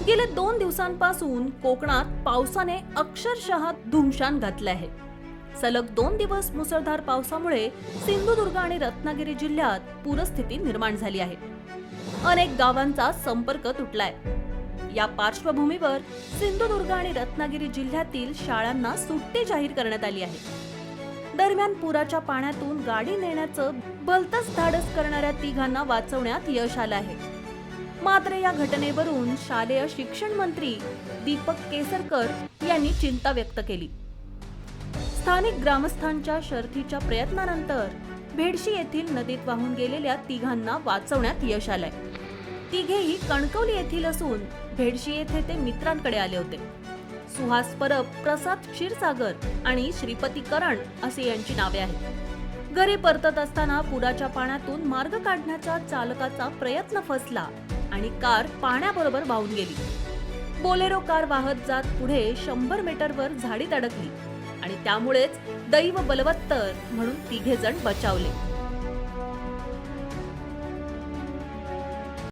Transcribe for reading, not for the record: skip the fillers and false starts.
गेल्या 2 दिवसांपासून कोकणात पावसाने अक्षरशः धुमशान घातले आहे. सलग 2 दिवस मुसळधार पावसामुळे सिंधुदुर्ग आणि रत्नागिरी जिल्ह्यात पूरस्थिती निर्माण झाली आहे. अनेक गावांचा संपर्क तुटलाय. या पार्श्वभूमीवर सिंधुदुर्ग आणि रत्नागिरी जिल्ह्यातील शाळांना सुट्टी जाहीर करण्यात आली आहे. दरम्यान पुराच्या पाण्यातून गाडी नेण्याचं भलतंच धाडस करणाऱ्या तिघांना वाचवण्यात यश आलं आहे. मात्र या घटनेवरून शालेय शिक्षण मंत्री दीपक केसरकर यांनी चिंता व्यक्त केली. स्थानिक ग्रामस्थांच्या शर्थीच्या प्रयत्नानंतर भेडशी येथील नदीत वाहून गेलेल्या तिघांना वाचवण्यात यश आलंय. तिघेही कणकवली येथील असून भेडशी येथे ते मित्रांकडे आले होते. सुहास परब, प्रसाद क्षीरसागर आणि श्रीपती करण असे यांची नावे आहेत. घरी परतत असताना पुराच्या पाण्यातून मार्ग काढण्याचा चालकाचा प्रयत्न फसला आणि कार पाण्याबरोबर वाहून गेली. बोलेरो कार वाहत जात पुढे 100 मीटरवर झाडीत अडकली आणि त्यामुळेच दैव बलवत्तर म्हणून तिघे जण बचावले.